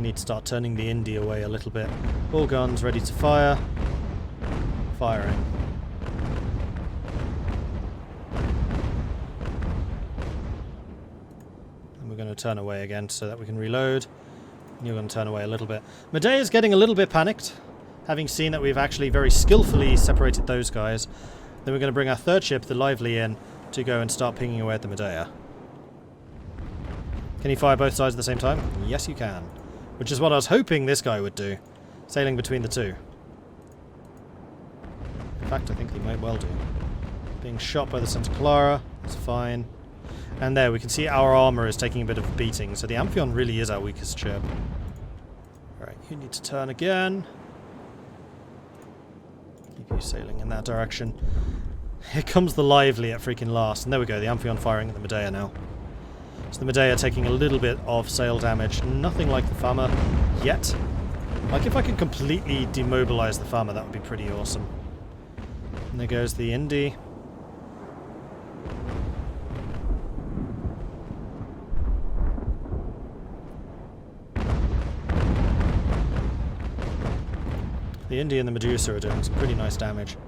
need to start turning the Indy away a little bit. All guns ready to fire. Firing. And we're going to turn away again so that we can reload. And you're going to turn away a little bit. Medea's getting a little bit panicked, having seen that we've actually very skillfully separated those guys. Then we're going to bring our third ship, the Lively, in to go and start pinging away at the Medea. Can you fire both sides at the same time? Yes, you can. Which is what I was hoping this guy would do. Sailing between the two. In fact, I think he might well do. Being shot by the Santa Clara. That's fine. And there, we can see our armor is taking a bit of a beating. So the Amphion really is our weakest ship. Alright, you need to turn again. Keep you sailing in that direction. Here comes the Lively at freaking last. And there we go, the Amphion firing at the Medea now. So the Medea taking a little bit of sail damage. Nothing like the Fama yet. Like if I could completely demobilize the Fama, that would be pretty awesome. And there goes the Indy. The Indy and the Medusa are doing some pretty nice damage.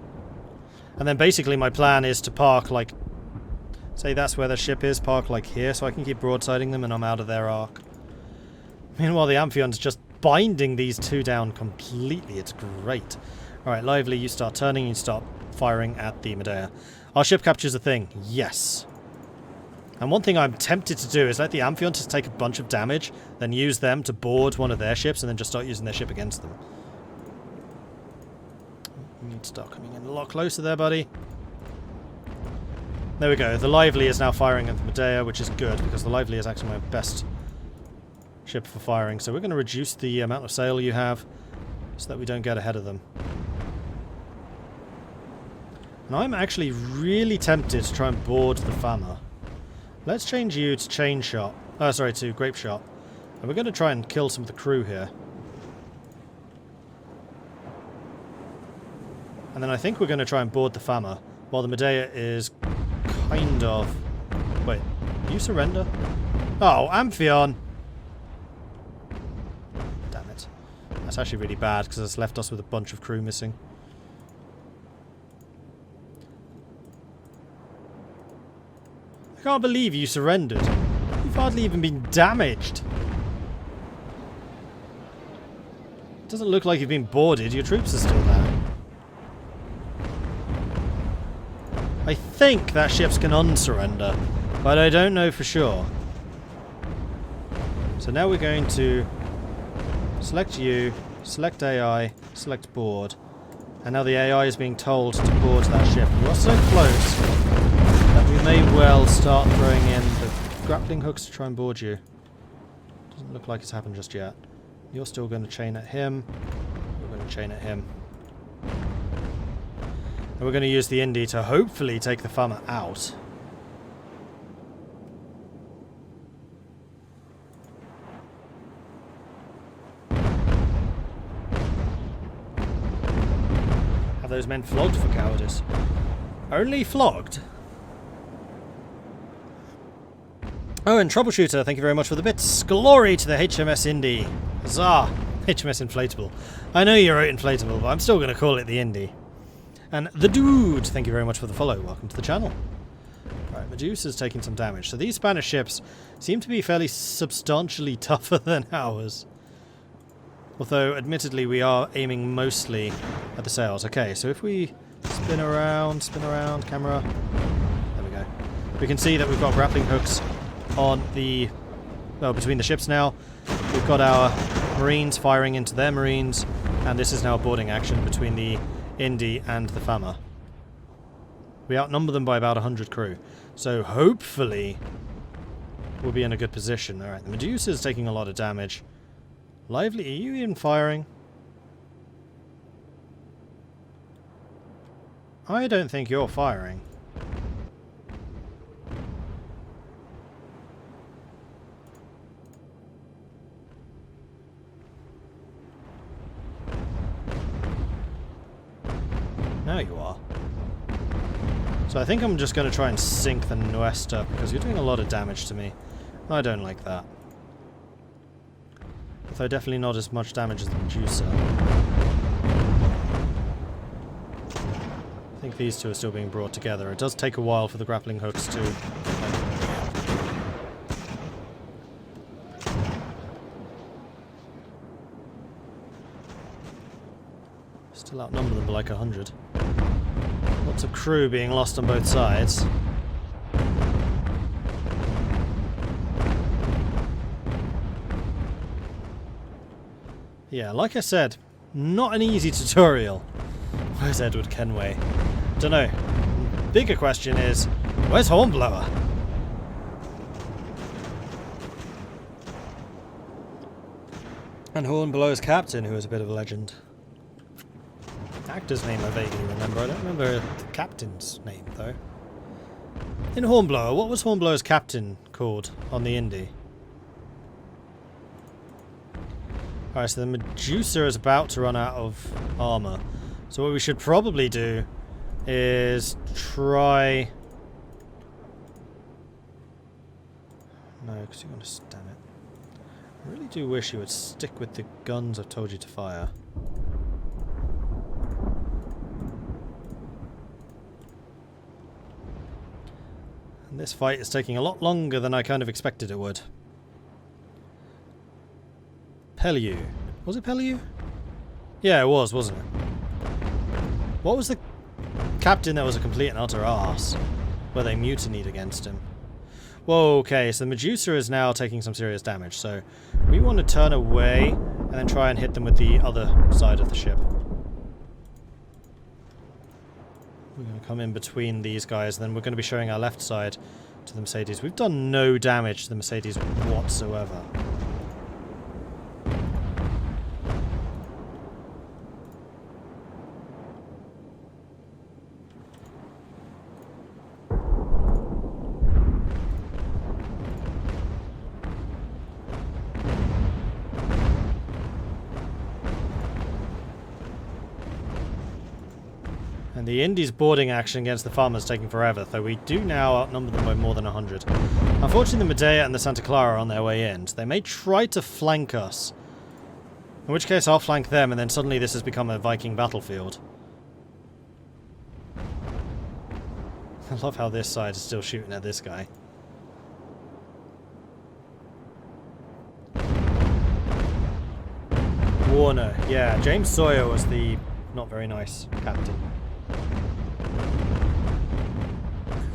And then basically my plan is to park like... Say that's where the ship is, park like here, so I can keep broadsiding them and I'm out of their arc. Meanwhile, the Amphion's just binding these two down completely. It's great. Alright, Lively, you start turning, you start firing at the Medea. Our ship captures a thing. Yes. And one thing I'm tempted to do is let the Amphion just take a bunch of damage, then use them to board one of their ships, and then just start using their ship against them. You need to start coming in a lot closer there, buddy. There we go. The Lively is now firing at the Medea, which is good, because the Lively is actually my best ship for firing. So we're going to reduce the amount of sail you have, so that we don't get ahead of them. And I'm actually really tempted to try and board the Fama. Let's change you to chain shot. To grape shot. And we're going to try and kill some of the crew here. And then I think we're going to try and board the Fama, while the Medea is kind of... Wait, you surrender? Oh, Amphion! Damn it. That's actually really bad, because it's left us with a bunch of crew missing. I can't believe you surrendered. You've hardly even been damaged. It doesn't look like you've been boarded. Your troops are still there. I think that ships can unsurrender, but I don't know for sure. So now we're going to select you, select AI, select board, and now the AI is being told to board that ship. You're so close that we may well start throwing in the grappling hooks to try and board you. Doesn't look like it's happened just yet. You're still going to chain at him. You're going to chain at him. And we're going to use the Indy to hopefully take the Fama out. Have those men flogged for cowardice? Only flogged? Oh, and Troubleshooter, thank you very much for the bits. Glory to the HMS Indy. Huzzah! HMS Inflatable. I know you wrote Inflatable, but I'm still going to call it the Indy. And the Dude, thank you very much for the follow. Welcome to the channel. Alright, Medusa's taking some damage. So these Spanish ships seem to be fairly substantially tougher than ours. Although, admittedly, we are aiming mostly at the sails. Okay, so if we spin around, camera. There we go. We can see that we've got grappling hooks on the... well, between the ships now. We've got our Marines firing into their Marines. And this is now a boarding action between the Indy and the Fama. We outnumber them by about 100 crew. So hopefully we'll be in a good position. Alright, the Medusa's taking a lot of damage. Lively, are you even firing? I don't think you're firing. Now you are. So I think I'm just going to try and sink the Nuestra, because you're doing a lot of damage to me. I don't like that. Though definitely not as much damage as the Medusa. I think these two are still being brought together. It does take a while for the grappling hooks to... Still outnumber them by like 100. Lots of crew being lost on both sides. Yeah, like I said, not an easy tutorial. Where's Edward Kenway? Dunno. Bigger question is, where's Hornblower? And Hornblower's captain, who is a bit of a legend. Actor's name I vaguely remember. I don't remember the captain's name, though. In Hornblower, what was Hornblower's captain called on the Indie? Alright, so the Medusa is about to run out of armor. So what we should probably do is try... No, because you're going to stem it. I really do wish you would stick with the guns I've told you to fire. And this fight is taking a lot longer than I kind of expected it would. Pellew. Was it Pellew? Yeah, it was, wasn't it? What was the captain that was a complete and utter arse? Where they mutinied against him. Whoa, okay, so the Medusa is now taking some serious damage, so we want to turn away and then try and hit them with the other side of the ship. We're going to come in between these guys, and then we're going to be showing our left side to the Mercedes. We've done no damage to the Mercedes whatsoever. And the Indy's boarding action against the farmers is taking forever, though we do now outnumber them by more than 100. Unfortunately, the Medea and the Santa Clara are on their way in, so they may try to flank us. In which case I'll flank them, and then suddenly this has become a Viking battlefield. I love how this side is still shooting at this guy. Warner, yeah, James Sawyer was the not very nice captain.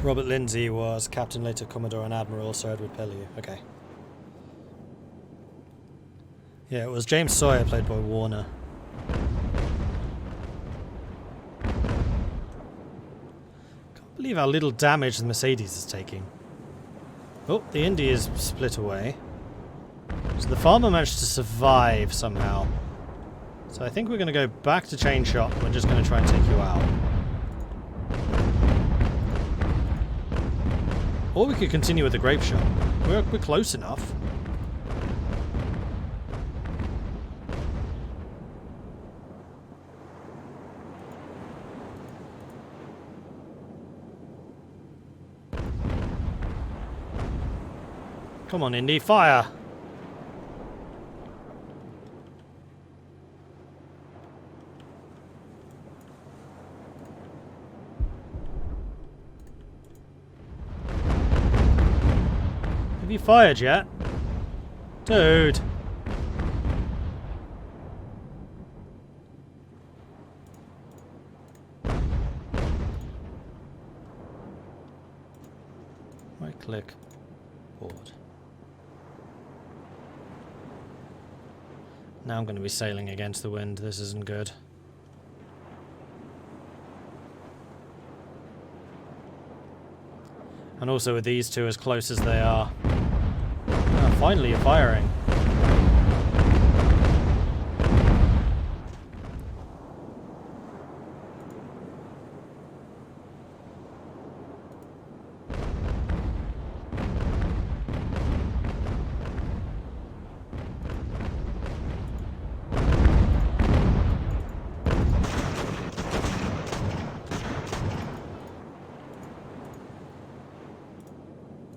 Robert Lindsay was captain, later Commodore and Admiral, Sir Edward Pellew. Okay. Yeah, it was James Sawyer, played by Warner. Can't believe how little damage the Mercedes is taking. Oh, the Indy is split away. So the farmer managed to survive somehow. So I think we're going to go back to chain shot. We're just going to try and take you out. Or we could continue with the grape shot. We're close enough. Come on, Indy, fire! Have you fired yet? Dude! Right click. Board. Now I'm going to be sailing against the wind. This isn't good. And also with these two as close as they are. Ah, finally you're firing.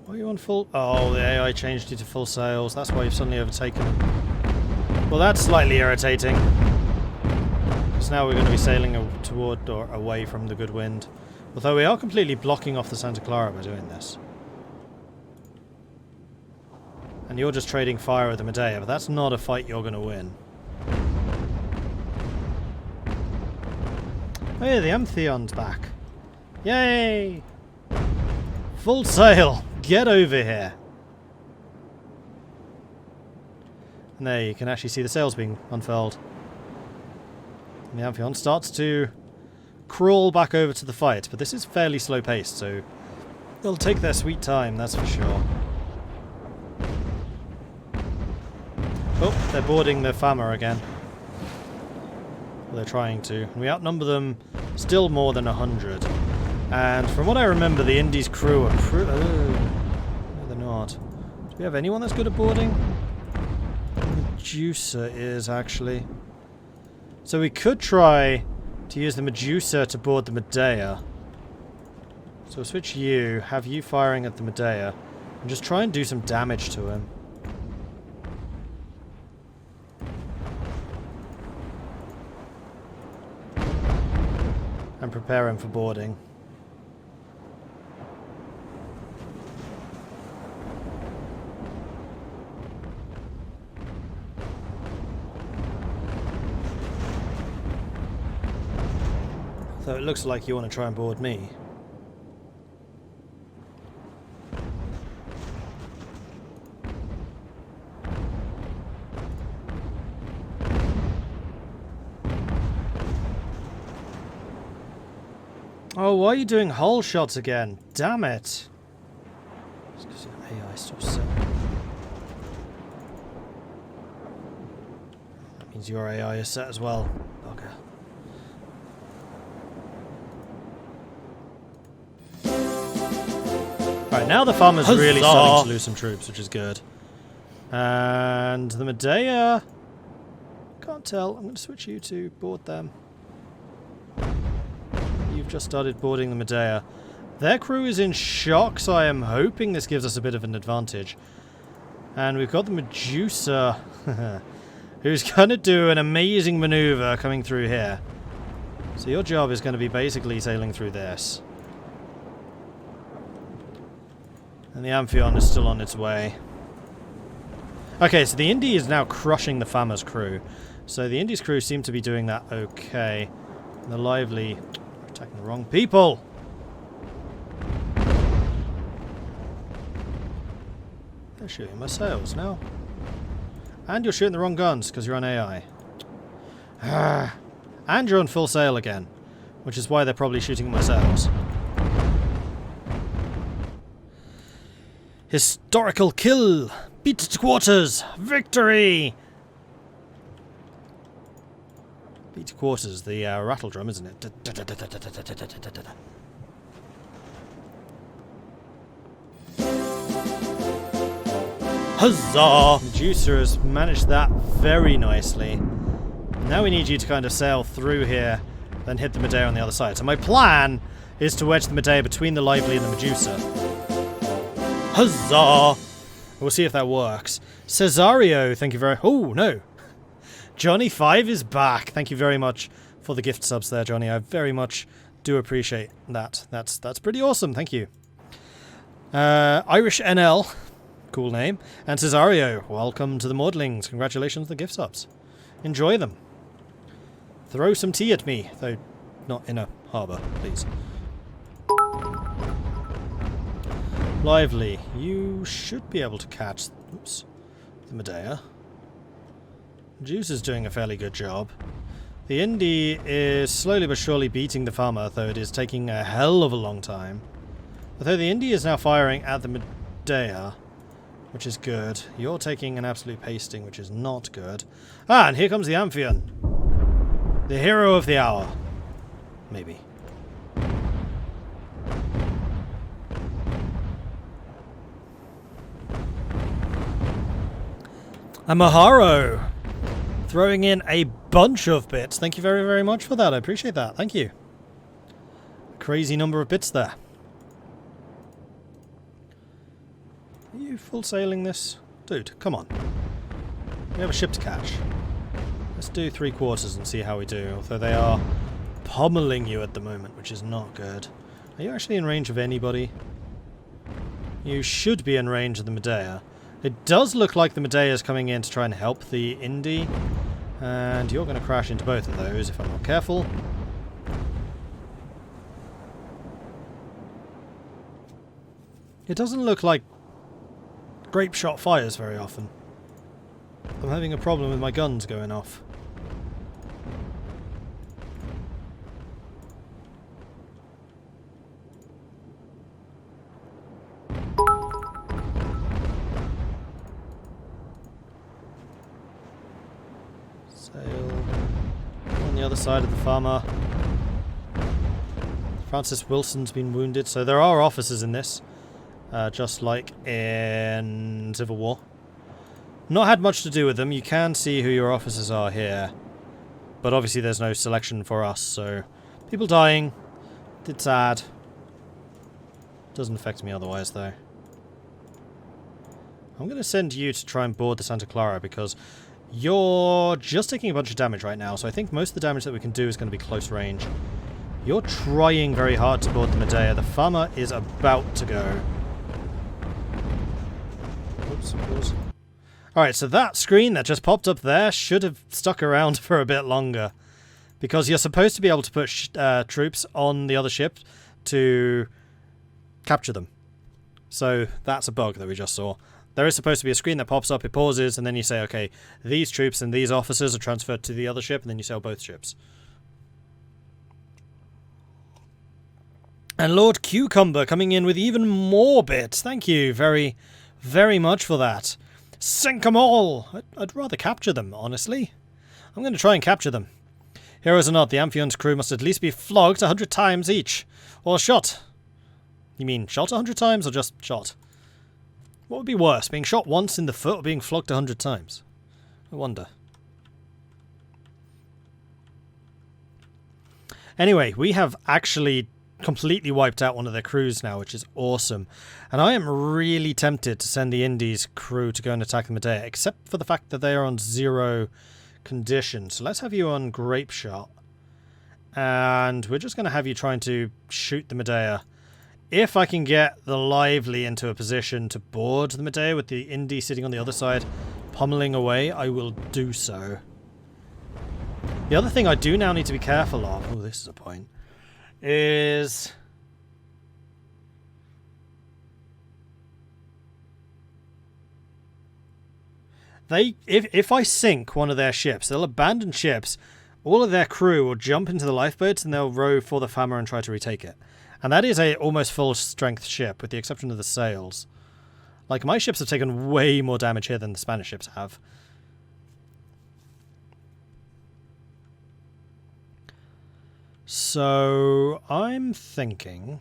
Are you on full? Oh, the AI changed you to full sails. That's why you've suddenly overtaken them. Well, that's slightly irritating. Because now we're going to be sailing toward or away from the good wind. Although we are completely blocking off the Santa Clara by doing this. And you're just trading fire with the Medea, but that's not a fight you're going to win. Oh yeah, the Amphion's back. Yay! Full sail! Get over here! And there you can actually see the sails being unfurled. And the Amphion starts to crawl back over to the fight, but this is fairly slow paced, so they'll take their sweet time, that's for sure. Oh, they're boarding the Fama again. Well, they're trying to. And we outnumber them still more than 100. And from what I remember, the Indy's crew are no, they're not. Do we have anyone that's good at boarding? Medusa is, actually. So we could try to use the Medusa to board the Medea. So we'll switch you, have you firing at the Medea, and just try and do some damage to him. And prepare him for boarding. So it looks like you want to try and board me. Oh, why are you doing hull shots again? Damn it! It's because your AI is so set. That means your AI is set as well. Bugger. Right, now the farmer's really starting to lose some troops, which is good. And the Medea... Can't tell. I'm going to switch you to board them. You've just started boarding the Medea. Their crew is in shock, so I am hoping this gives us a bit of an advantage. And we've got the Medusa, who's going to do an amazing maneuver coming through here. So your job is going to be basically sailing through this. And the Amphion is still on its way. Okay, so the Indy is now crushing the Fama's crew. So the Indy's crew seem to be doing that okay. And the Lively... attacking the wrong people! They're shooting my sails now. And you're shooting the wrong guns because you're on AI. And you're on full sail again. Which is why they're probably shooting my sails. Historical kill! Beat to quarters! Victory! Beat to quarters, the rattle drum, isn't it? Huzzah! Medusa has managed that very nicely. Now we need you to kind of sail through here, then hit the Medea on the other side. So my plan is to wedge the Medea between the Lively and the Medusa. Huzzah! We'll see if that works. Cesario, thank you very... Oh, no! Johnny 5 is back. Thank you very much for the gift subs there, Johnny. I very much do appreciate that. That's pretty awesome. Thank you. Irish NL, cool name. And Cesario, welcome to the Maudlings. Congratulations on the gift subs. Enjoy them. Throw some tea at me, though not in a harbour, please. Lively, you should be able to catch the Medea. Juice is doing a fairly good job. The Indy is slowly but surely beating the Fama, though it is taking a hell of a long time. Although the Indy is now firing at the Medea, which is good. You're taking an absolute pasting, which is not good. Ah, and here comes the Amphion. The hero of the hour. Maybe. A Maharo! Throwing in a bunch of bits. Thank you very, very much for that. I appreciate that. Thank you. Crazy number of bits there. Are you full sailing this? Dude, come on. We have a ship to catch. Let's do 3/4 and see how we do, although they are pummeling you at the moment, which is not good. Are you actually in range of anybody? You should be in range of the Medea. It does look like the Medea is coming in to try and help the Indy, and you're going to crash into both of those if I'm not careful. It doesn't look like grape shot fires very often. I'm having a problem with my guns going off. Sail on the other side of the farmer. Francis Wilson's been wounded, so there are officers in this. Just like in Civil War. Not had much to do with them. You can see who your officers are here. But obviously there's no selection for us, so... People dying. It's sad. Doesn't affect me otherwise, though. I'm going to send you to try and board the Santa Clara, because you're just taking a bunch of damage right now, so I think most of the damage that we can do is going to be close range. You're trying very hard to board the Medea. The farmer is about to go. Alright, so that screen that just popped up there should have stuck around for a bit longer. Because you're supposed to be able to put troops on the other ship to capture them. So that's a bug that we just saw. There is supposed to be a screen that pops up, it pauses, and then you say, okay, these troops and these officers are transferred to the other ship, and then you sail both ships. And Lord Cucumber coming in with even more bits. Thank you very... very much for that. Sink 'em all! I'd rather capture them, honestly. I'm going to try and capture them. Heroes or not, the Amphion's crew must at least be flogged 100 times each. Or shot. You mean shot 100 times or just shot? What would be worse, being shot once in the foot or being flogged 100 times? I wonder. Anyway, we have actually completely wiped out one of their crews now, which is awesome. And I am really tempted to send the Indies crew to go and attack the Medea, except for the fact that they are on 0 condition. So let's have you on grape shot. And we're just going to have you trying to shoot the Medea. If I can get the Lively into a position to board the Medea with the Indy sitting on the other side, pummeling away, I will do so. The other thing I do now need to be careful of, oh, this is a point, is if I sink one of their ships, they'll abandon ships, all of their crew will jump into the lifeboats and they'll row for the Fammer and try to retake it. And that is a almost full strength ship, with the exception of the sails. Like, my ships have taken way more damage here than the Spanish ships have. So, I'm thinking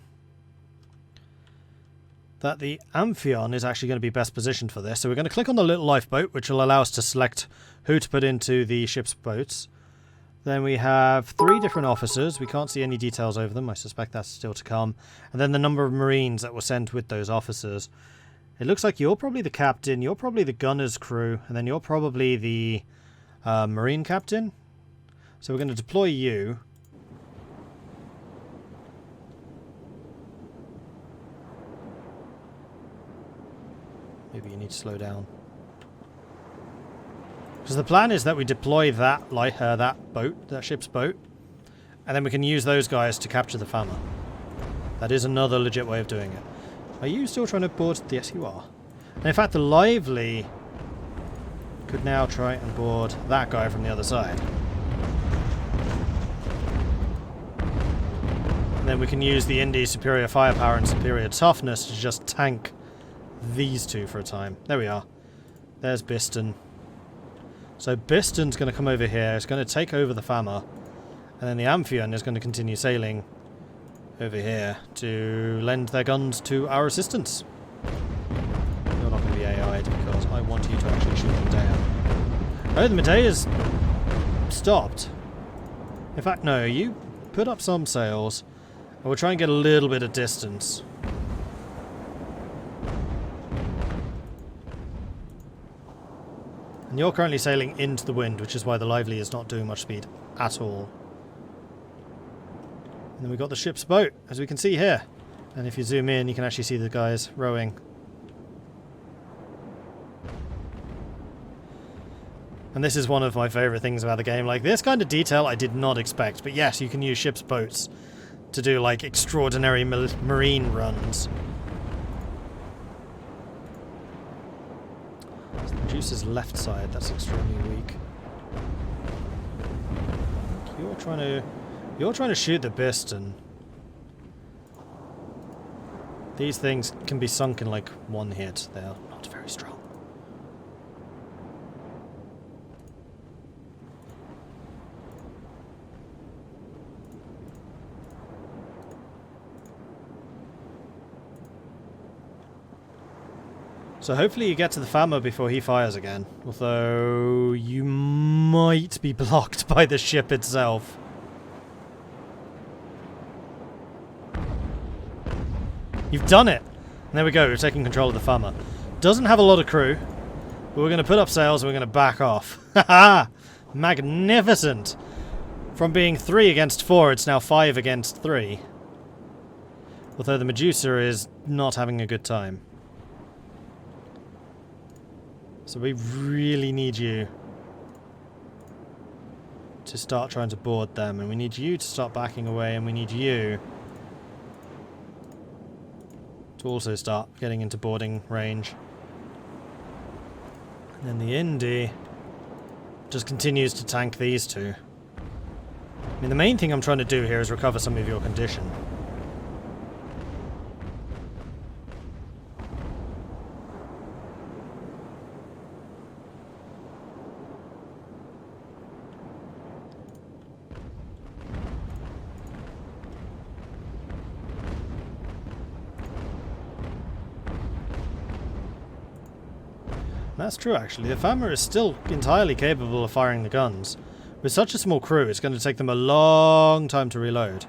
that the Amphion is actually going to be best positioned for this. So we're going to click on the little lifeboat, which will allow us to select who to put into the ship's boats. Then we have 3 different officers. We can't see any details over them. I suspect that's still to come. And then the number of Marines that were sent with those officers. It looks like you're probably the captain, you're probably the gunner's crew, and then you're probably the Marine captain. So we're going to deploy you. Maybe you need to slow down. Because the plan is that we deploy that boat, that ship's boat, and then we can use those guys to capture the Fammer. That is another legit way of doing it. Are you still trying to board? Yes, you are. And in fact, the Lively could now try and board that guy from the other side. And then we can use the Indy's superior firepower and superior toughness to just tank these two for a time. There we are. There's Biston. So Biston's going to come over here. It's going to take over the Fammer. And then the Amphion is going to continue sailing over here to lend their guns to our assistance. You're not going to be AI'd because I want you to actually shoot them down. Oh, the Medea's stopped. In fact, no, you put up some sails and we'll try and get a little bit of distance. And you're currently sailing into the wind, which is why the Lively is not doing much speed at all. And then we've got the ship's boat, as we can see here. And if you zoom in, you can actually see the guys rowing. And this is one of my favourite things about the game. Like, this kind of detail I did not expect. But yes, you can use ship's boats to do, like, extraordinary marine runs. So the Medusa's left side, that's extremely weak. You're trying to shoot the piston. These things can be sunk in, like, one hit. They are not very strong. So hopefully you get to the Fama before he fires again. Although you might be blocked by the ship itself. You've done it! And there we go, we're taking control of the Fama. Doesn't have a lot of crew, but we're going to put up sails and we're going to back off. Haha! Magnificent! From being 3 against 4, it's now 5 against 3. Although the Medusa is not having a good time. So we really need you to start trying to board them, and we need you to start backing away, and we need you to also start getting into boarding range. And then the Indy just continues to tank these two. I mean, the main thing I'm trying to do here is recover some of your condition. That's true, actually. The Fama is still entirely capable of firing the guns. With such a small crew, it's going to take them a long time to reload.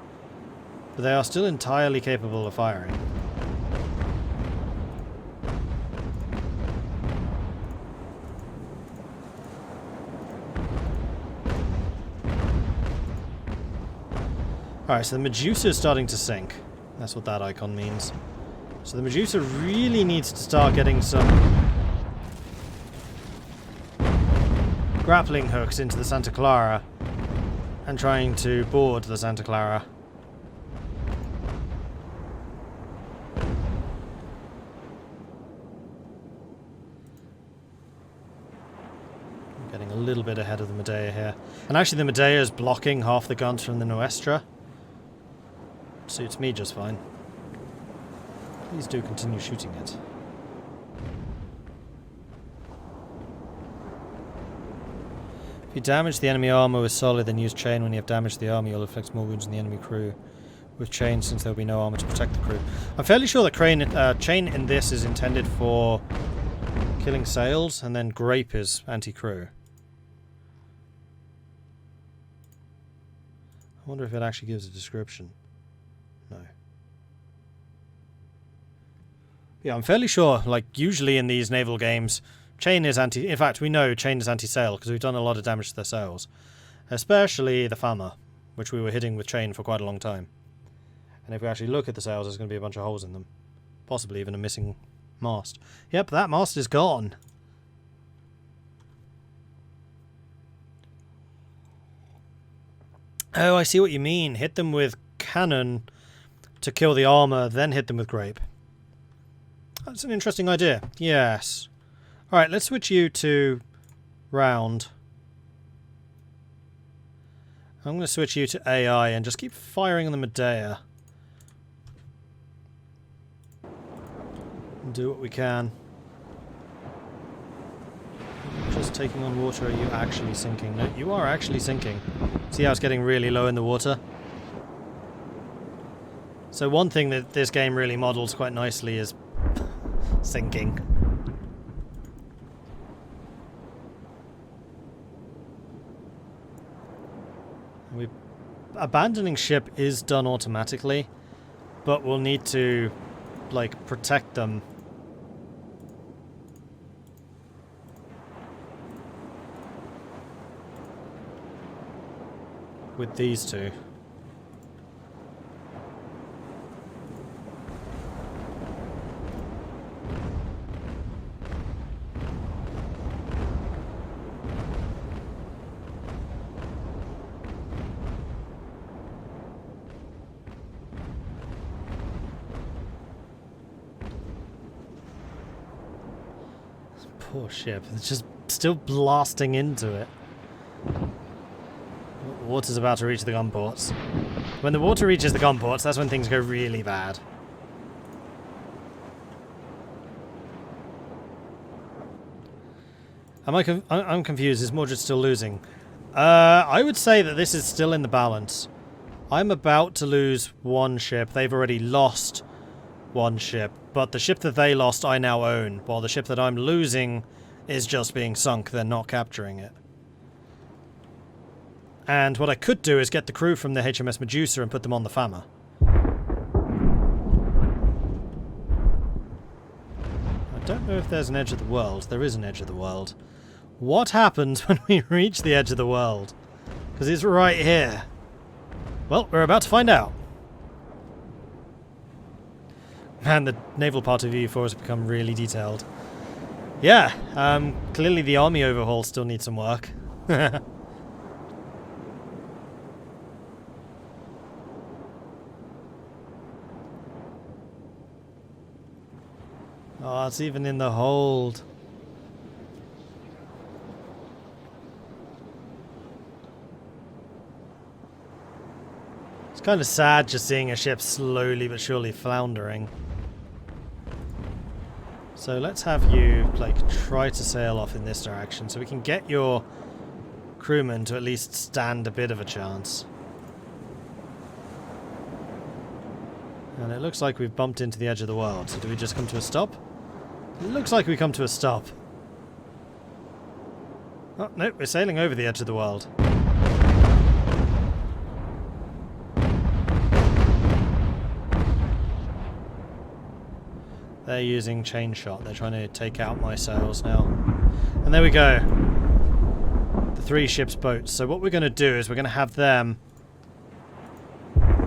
But they are still entirely capable of firing. Alright, so the Medusa is starting to sink. That's what that icon means. So the Medusa really needs to start getting some grappling hooks into the Santa Clara and trying to board the Santa Clara. I'm getting a little bit ahead of the Medea here. And actually the Medea is blocking half the guns from the Nuestra. Suits me just fine. Please do continue shooting it. If you damage the enemy armor with solid, then use chain. When you have damaged the armor, you'll inflict more wounds on the enemy crew with chain, since there will be no armor to protect the crew. I'm fairly sure that chain in this is intended for killing sails, and then grape is anti-crew. I wonder if it actually gives a description. No. Yeah, I'm fairly sure, like, usually in these naval games, chain is anti... In fact, we know chain is anti-sail, because we've done a lot of damage to their sails. Especially the Fama, which we were hitting with chain for quite a long time. And if we actually look at the sails, there's going to be a bunch of holes in them. Possibly even a missing mast. Yep, that mast is gone. Oh, I see what you mean. Hit them with cannon to kill the armor, then hit them with grape. That's an interesting idea. Yes. Alright, let's switch you to round. I'm going to switch you to AI and just keep firing on the Medea. And do what we can. Just taking on water, are you actually sinking? No, you are actually sinking. See how it's getting really low in the water? So one thing that this game really models quite nicely is sinking. Abandoning ship is done automatically, but we'll need to, like, protect them. with these two. Poor ship. It's just still blasting into it. The water's about to reach the gun ports. When the water reaches the gun ports, that's when things go really bad. I'm confused. Is Mordred still losing? I would say that this is still in the balance. I'm about to lose one ship. They've already lost one ship. But the ship that they lost, I now own. While the ship that I'm losing is just being sunk. They're not capturing it. And what I could do is get the crew from the HMS Medusa and put them on the Fama. I don't know if there's an edge of the world. There is an edge of the world. What happens when we reach the edge of the world? Because it's right here. Well, we're about to find out. Man, the naval part of EU4 has become really detailed. Yeah, clearly the army overhaul still needs some work. Oh, it's even in the hold. It's kind of sad just seeing a ship slowly but surely floundering. So let's have you, like, try to sail off in this direction so we can get your crewmen to at least stand a bit of a chance. And it looks like we've bumped into the edge of the world. So do we just come to a stop? It looks like we come to a stop. Oh, no, we're sailing over the edge of the world. They're using chain shot. They're trying to take out my sails now. And there we go. The 3 ships' boats. So what we're going to do is we're going to have them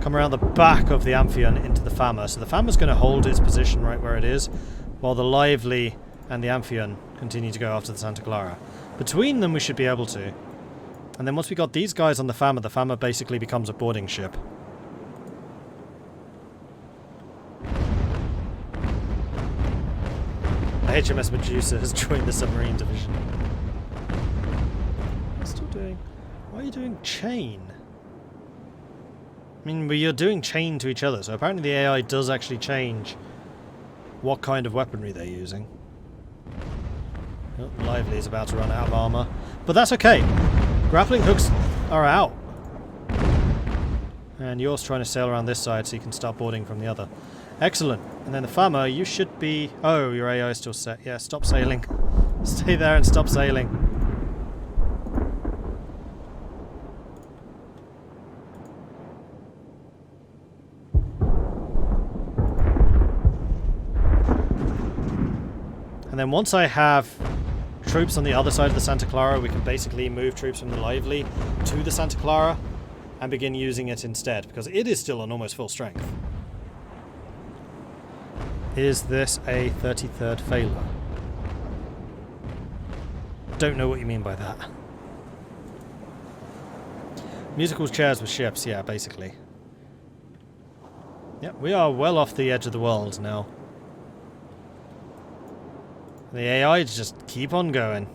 come around the back of the Amphion into the Fama. So the Fama's going to hold its position right where it is, while the Lively and the Amphion continue to go after the Santa Clara. Between them we should be able to. And then once we got these guys on the Fama basically becomes a boarding ship. The HMS Medusa has joined the submarine division. What's still doing? Why are you doing chain? I mean, you're doing chain to each other, so apparently the AI does actually change what kind of weaponry they're using. Oh, Lively is about to run out of armor. But that's okay. Grappling hooks are out. And yours trying to sail around this side so you can start boarding from the other. Excellent. And then the Fama, you should be... Oh, your AI is still set. Yeah, stop sailing. Stay there and stop sailing. And then once I have troops on the other side of the Santa Clara, we can basically move troops from the Lively to the Santa Clara and begin using it instead, because it is still on almost full strength. Is this a 33rd failure? Don't know what you mean by that. Musical chairs with ships, yeah, basically. Yeah, we are well off the edge of the world now. The AI just keep on going.